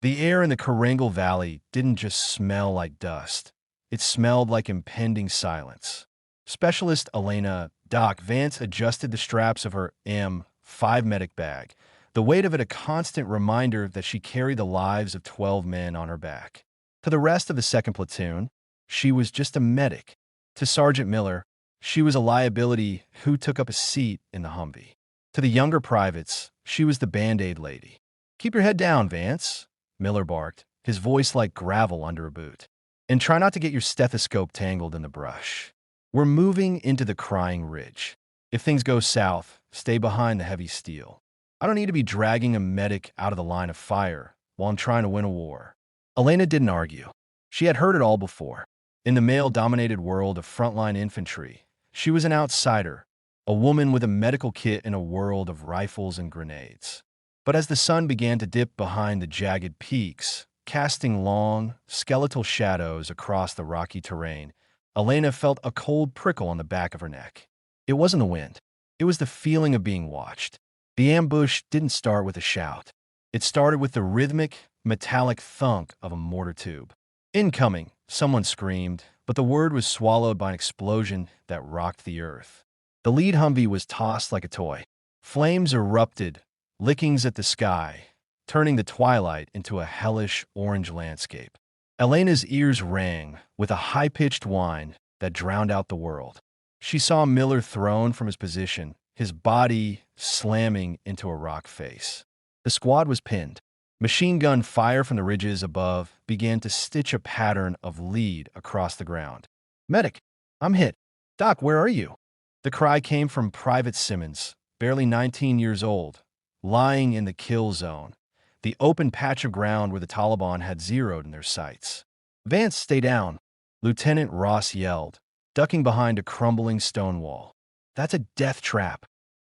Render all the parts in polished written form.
The air in the Karangal Valley didn't just smell like dust. It smelled like impending silence. Specialist Elena Doc Vance adjusted the straps of her M5 medic bag, the weight of it a constant reminder that she carried the lives of 12 men on her back. To the rest of the second platoon, she was just a medic. To Sergeant Miller, she was a liability who took up a seat in the Humvee. To the younger privates, she was the Band-Aid lady. "Keep your head down, Vance," Miller barked, his voice like gravel under a boot. "And try not to get your stethoscope tangled in the brush. We're moving into the Crying Ridge. If things go south, stay behind the heavy steel. I don't need to be dragging a medic out of the line of fire while I'm trying to win a war." Elena didn't argue. She had heard it all before. In the male-dominated world of frontline infantry, she was an outsider, a woman with a medical kit in a world of rifles and grenades. But as the sun began to dip behind the jagged peaks, casting long, skeletal shadows across the rocky terrain, Elena felt a cold prickle on the back of her neck. It wasn't the wind. It was the feeling of being watched. The ambush didn't start with a shout. It started with the rhythmic, metallic thunk of a mortar tube. "Incoming," someone screamed, but the word was swallowed by an explosion that rocked the earth. The lead Humvee was tossed like a toy. Flames erupted, lickings at the sky, turning the twilight into a hellish orange landscape. Elena's ears rang with a high-pitched whine that drowned out the world. She saw Miller thrown from his position, his body slamming into a rock face. The squad was pinned. Machine gun fire from the ridges above began to stitch a pattern of lead across the ground. "Medic, I'm hit. Doc, where are you?" The cry came from Private Simmons, barely 19 years old, lying in the kill zone, the open patch of ground where the Taliban had zeroed in their sights. "Vance, stay down," Lieutenant Ross yelled, ducking behind a crumbling stone wall. "That's a death trap."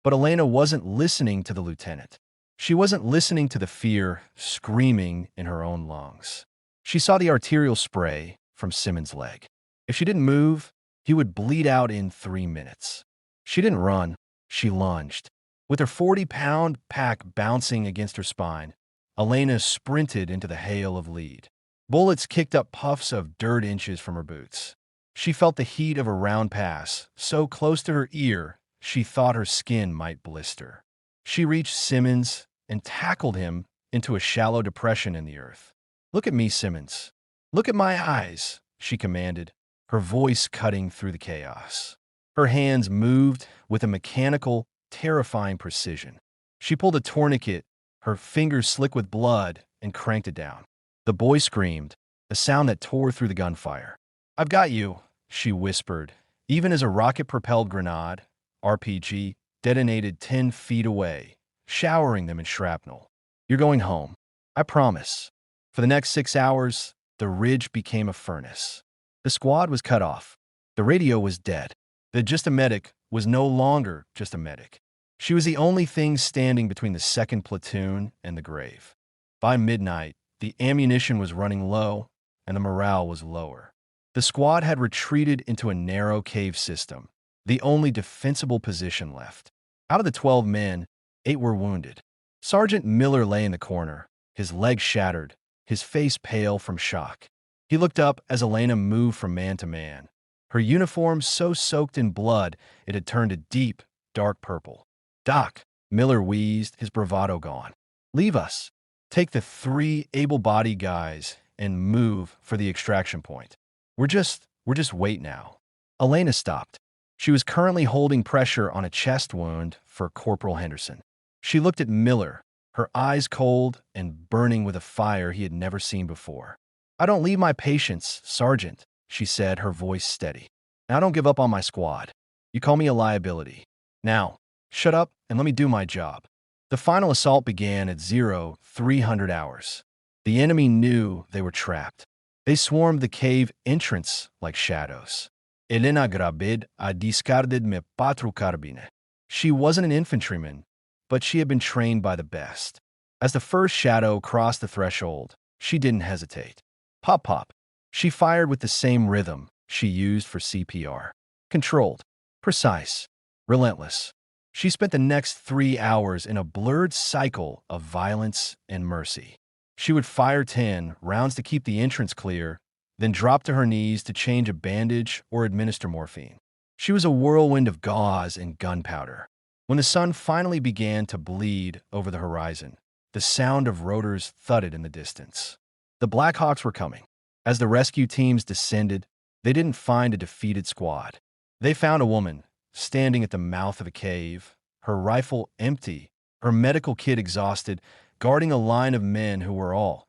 But Elena wasn't listening to the lieutenant. She wasn't listening to the fear screaming in her own lungs. She saw the arterial spray from Simmons' leg. If she didn't move, he would bleed out in 3 minutes. She didn't run. She lunged. With her 40-pound pack bouncing against her spine, Elena sprinted into the hail of lead. Bullets kicked up puffs of dirt inches from her boots. She felt the heat of a round pass, so close to her ear she thought her skin might blister. She reached Simmons and tackled him into a shallow depression in the earth. "Look at me, Simmons. Look at my eyes," she commanded, her voice cutting through the chaos. Her hands moved with a mechanical, terrifying precision. She pulled a tourniquet, her fingers slick with blood, and cranked it down. The boy screamed, a sound that tore through the gunfire. "I've got you," she whispered, even as a rocket-propelled grenade, RPG, detonated 10 feet away, showering them in shrapnel. "You're going home. I promise." For the next 6 hours, the ridge became a furnace. The squad was cut off. The radio was dead. The Just a Medic was no longer just a medic. She was the only thing standing between the second platoon and the grave. By midnight, the ammunition was running low, and the morale was lower. The squad had retreated into a narrow cave system, the only defensible position left. Out of the 12 men, 8 were wounded. Sergeant Miller lay in the corner, his legs shattered, his face pale from shock. He looked up as Elena moved from man to man, her uniform so soaked in blood it had turned a deep, dark purple. "Doc," Miller wheezed, his bravado gone. "Leave us. Take the 3 able-bodied guys and move for the extraction point. We're just wait now." Elena stopped. She was currently holding pressure on a chest wound for Corporal Henderson. She looked at Miller, her eyes cold and burning with a fire he had never seen before. "I don't leave my patients, Sergeant," she said, her voice steady. "And I don't give up on my squad. You call me a liability. Now, shut up and let me do my job." The final assault began at 0300 hours. The enemy knew they were trapped. They swarmed the cave entrance like shadows. Elena Grabid a discarded me patru carbine. She wasn't an infantryman, but she had been trained by the best. As the first shadow crossed the threshold, she didn't hesitate. Pop pop. She fired with the same rhythm she used for CPR. Controlled, precise, relentless. She spent the next 3 hours in a blurred cycle of violence and mercy. She would fire 10 rounds to keep the entrance clear, then drop to her knees to change a bandage or administer morphine. She was a whirlwind of gauze and gunpowder. When the sun finally began to bleed over the horizon, the sound of rotors thudded in the distance. The Blackhawks were coming. As the rescue teams descended, they didn't find a defeated squad. They found a woman standing at the mouth of a cave, her rifle empty, her medical kit exhausted, guarding a line of men who were all,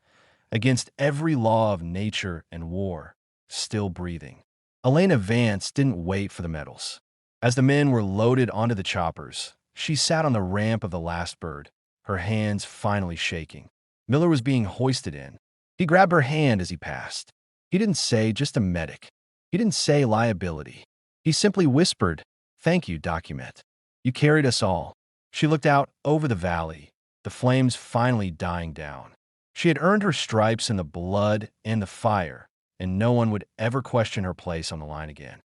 against every law of nature and war, still breathing. Elena Vance didn't wait for the medals. As the men were loaded onto the choppers, she sat on the ramp of the last bird, her hands finally shaking. Miller was being hoisted in. He grabbed her hand as he passed. He didn't say just a medic. He didn't say liability. He simply whispered, "Thank you, Document. You carried us all." She looked out over the valley, the flames finally dying down. She had earned her stripes in the blood and the fire, and no one would ever question her place on the line again.